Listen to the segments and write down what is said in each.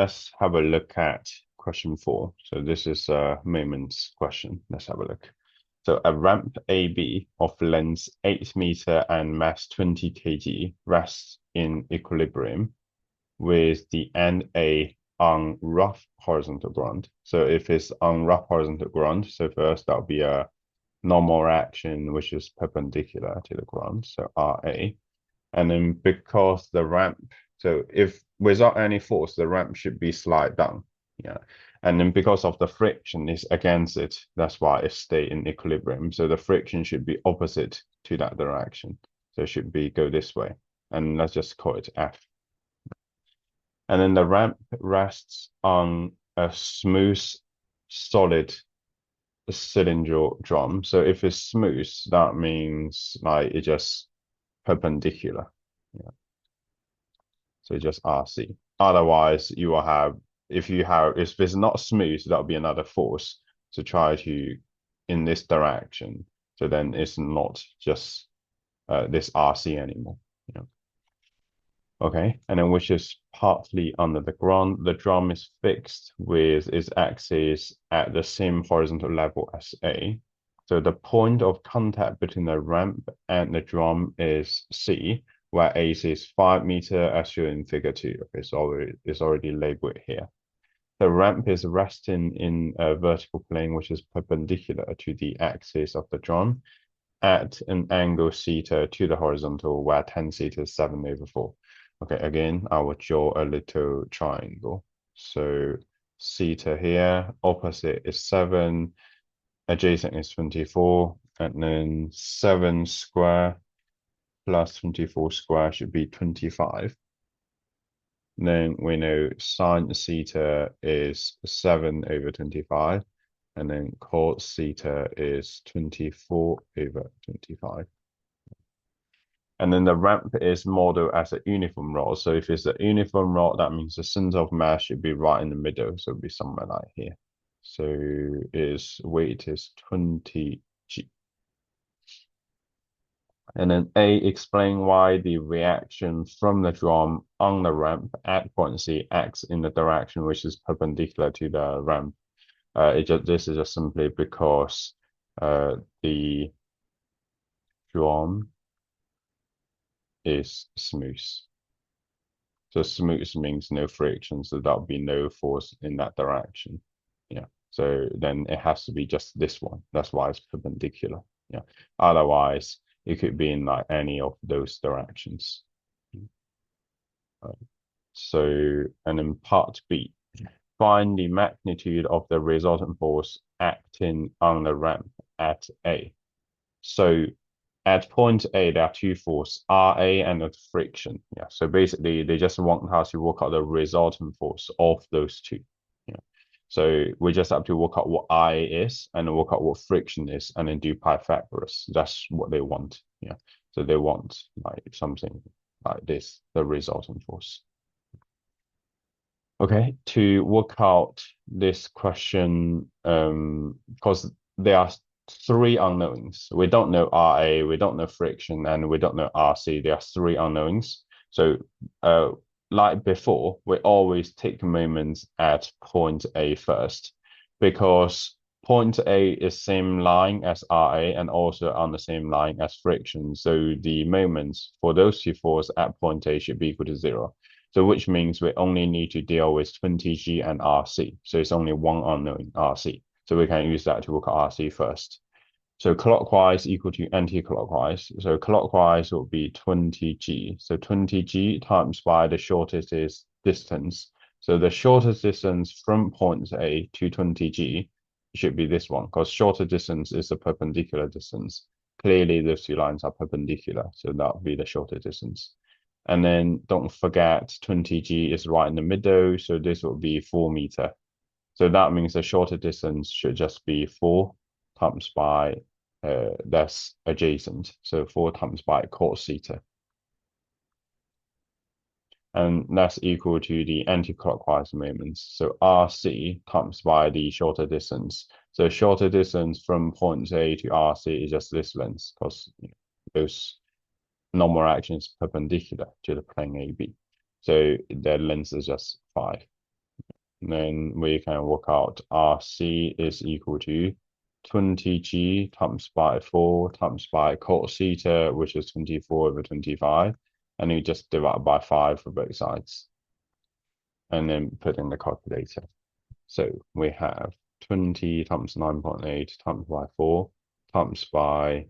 let's have a look at question 4. So this is a moments question. Let's have a look. So a ramp AB of length 8 meter and mass 20 kg rests in equilibrium with the end A on rough horizontal ground. So if it's on rough horizontal ground, so first that'll be a normal reaction which is perpendicular to the ground, so RA. And then because the ramp, so if without any force, the ramp should be slide down. Yeah. And then because of the friction is against it, that's why it stay in equilibrium. So the friction should be opposite to that direction. So it should be go this way. And let's just call it F. And then the ramp rests on a smooth, solid cylindrical drum. So if it's smooth, that means like it just perpendicular. Yeah. So just RC. Otherwise, you will have, if it's not smooth, that'll be another force to try to in this direction. So then it's not just this RC anymore. Yeah. Okay, and then which is partly under the ground. The drum is fixed with its axis at the same horizontal level as A. So the point of contact between the ramp and the drum is C, where AC is 5 meter as shown in figure 2. Okay, so it's already labeled here. The ramp is resting in a vertical plane which is perpendicular to the axis of the drum at an angle theta to the horizontal, where tan theta is 7/4. Okay, again, I will draw a little triangle. So theta here, opposite is 7, adjacent is 24, and then 7 square plus 24 square should be 25. Then we know sine theta is 7/25, and then cos theta is 24/25. And then the ramp is modeled as a uniform rod. So if it's a uniform rod, that means the center of mass should be right in the middle. So it'll be somewhere like here. So its weight is 20 G. And then A, explain why the reaction from the drum on the ramp at point C acts in the direction which is perpendicular to the ramp. This is just simply because the drum is smooth. So smooth means no friction, so there'll be no force in that direction. Yeah. So then it has to be just this one. That's why it's perpendicular. Yeah. Otherwise, it could be in like any of those directions. So, and then part B, find the magnitude of the resultant force acting on the ramp at A. So at point A, there are two forces, RA and the friction. Yeah. So basically, they just want us to work out the resultant force of those two. Yeah. So we just have to work out what IA is and work out what friction is, and then do Pythagoras. That's what they want. Yeah. So they want like something like this, the resultant force. Okay, to work out this question, because there are three unknowns. We don't know RA, we don't know friction, and we don't know RC. There are three unknowns. So, like before, we always take moments at point A first, because point A is same line as RA and also on the same line as friction. So the moments for those two forces at point A should be equal to 0. So which means we only need to deal with 20G and RC. So it's only one unknown, RC. So we can use that to work out RC first. So clockwise equal to anti-clockwise. So clockwise will be 20G. So 20G times by the shortest distance. So the shortest distance from point A to 20G should be this one, because shorter distance is a perpendicular distance. Clearly, those two lines are perpendicular. So that would be the shorter distance. And then don't forget 20G is right in the middle. So this will be 4 meter. So that means the shorter distance should just be 4 times by that's adjacent. So 4 times by cos theta. And that's equal to the anti-clockwise moments. So RC times by the shorter distance. So shorter distance from point A to RC is just this length, because those normal reaction is perpendicular to the plane AB. So their length is just 5. then we can work out RC is equal to 20g times by 4 times by cos theta, which is 24/25. And you just divide by 5 for both sides. And then put in the calculator. So we have 20 times 9.8 times by 4 times by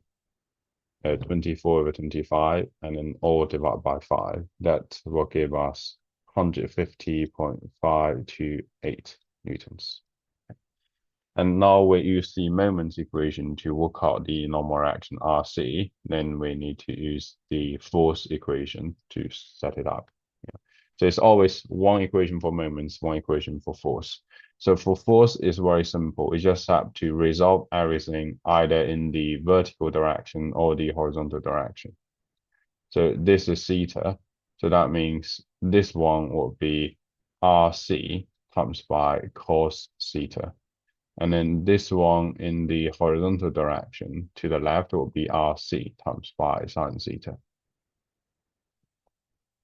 24/25, and then all divided by 5. That will give us 150.528 newtons. And now we use the moments equation to work out the normal reaction RC. Then we need to use the force equation to set it up. So it's always one equation for moments, one equation for force. So for force, it's very simple. You just have to resolve everything either in the vertical direction or the horizontal direction. So this is theta. So that means this one will be RC times by cos theta. And then this one in the horizontal direction to the left will be RC times by sine theta.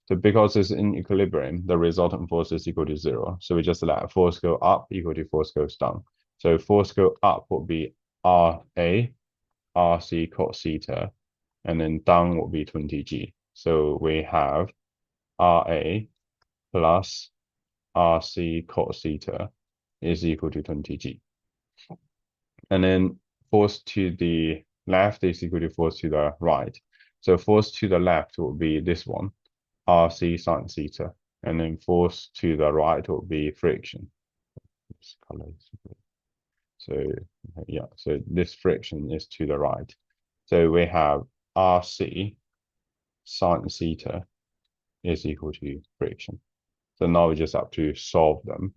So because it's in equilibrium, the resultant force is equal to 0. So we just let force go up equal to force goes down. So force go up will be RA, RC cos theta, and then down will be 20g. So we have RA plus RC cos theta is equal to 20g. And then force to the left is equal to force to the right. So force to the left will be this one, RC sine theta, and then force to the right will be friction. So yeah, so this friction is to the right. So we have RC sine theta is equal to friction. So now we just have to solve them.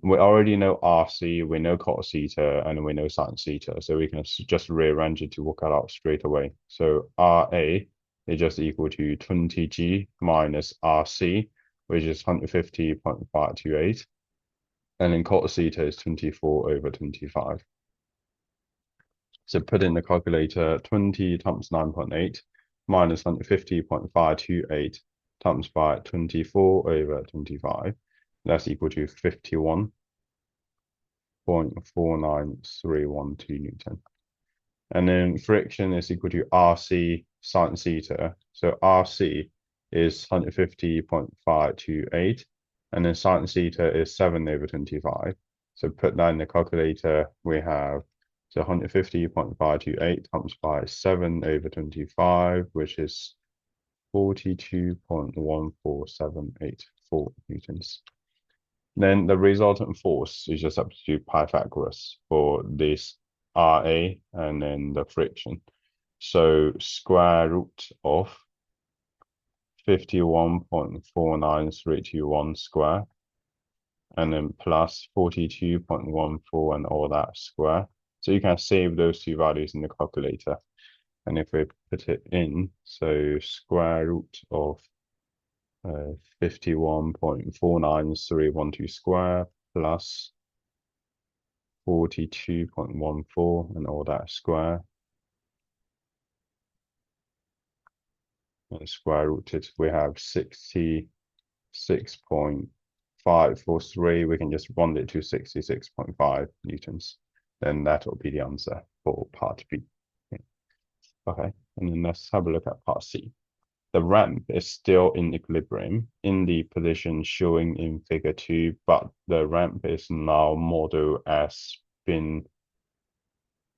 We already know RC, we know cos theta, and we know sine theta, so we can just rearrange it to work it out straight away. So RA is just equal to 20g minus RC, which is 150.528, and then cos theta is 24/25. So put in the calculator, 20 times 9.8 minus 150.528 times by 24/25. That's equal to 51.49312 Newton. And then friction is equal to RC sine theta. So RC is 150.528, and then sine theta is 7/25. So put that in the calculator, we have 150.528 times by 7/25, which is 42.14784 newtons. Then the resultant force is just substitute Pythagoras for this RA and then the friction. So square root of 51.49321 square, and then plus 42.14 and all that square. So you can save those two values in the calculator. And if we put it in, so square root of 51.49312 square plus 42.14 and all that square. And square rooted, we have 66.543. We can just round it to 66.5 newtons. Then that will be the answer for part B. Okay, and then let's have a look at part C. The ramp is still in equilibrium in the position showing in figure 2, but the ramp is now modeled as spin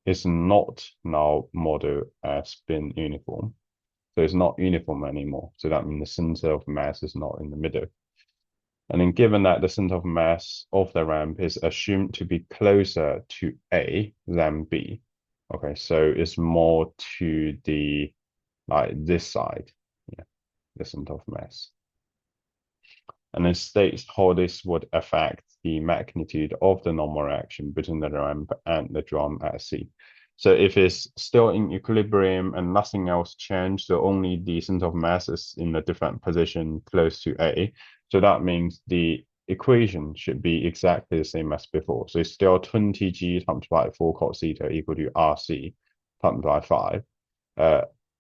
is not now modeled as spin uniform. So it's not uniform anymore. So that means the center of mass is not in the middle. And then given that the center of mass of the ramp is assumed to be closer to A than B. Okay, so it's more to the this side. Yeah, the center of mass. And then states how this would affect the magnitude of the normal reaction between the ramp and the drum at C. So if it's still in equilibrium and nothing else changed, so only the center of mass is in a different position close to A, so that means the equation should be exactly the same as before. So it's still 20g times by 4 cos theta equal to RC times by 5.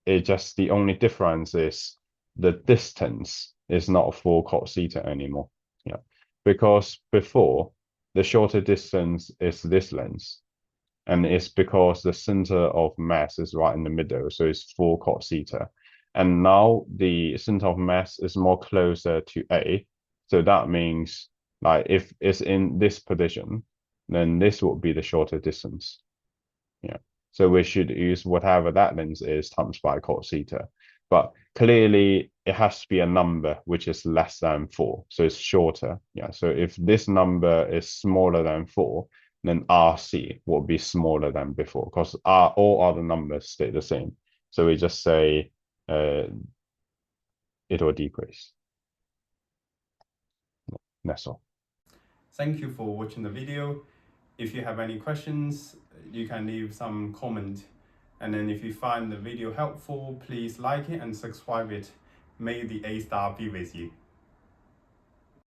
It just, the only difference is the distance is not 4 cos theta anymore. Yeah. because before the shorter distance is this length, and it's because the center of mass is right in the middle, so it's 4 cos theta. And now the center of mass is more closer to A, so that means like if it's in this position, then this would be the shorter distance. Yeah. So we should use whatever that length is times by cos theta. But clearly it has to be a number which is less than 4. So it's shorter. Yeah. So if this number is smaller than 4, then RC will be smaller than before because all other numbers stay the same. So we just say it will decrease. That's all. Thank you for watching the video. If you have any questions, you can leave some comment. And then if you find the video helpful, please like it and subscribe it. May the A star be with you.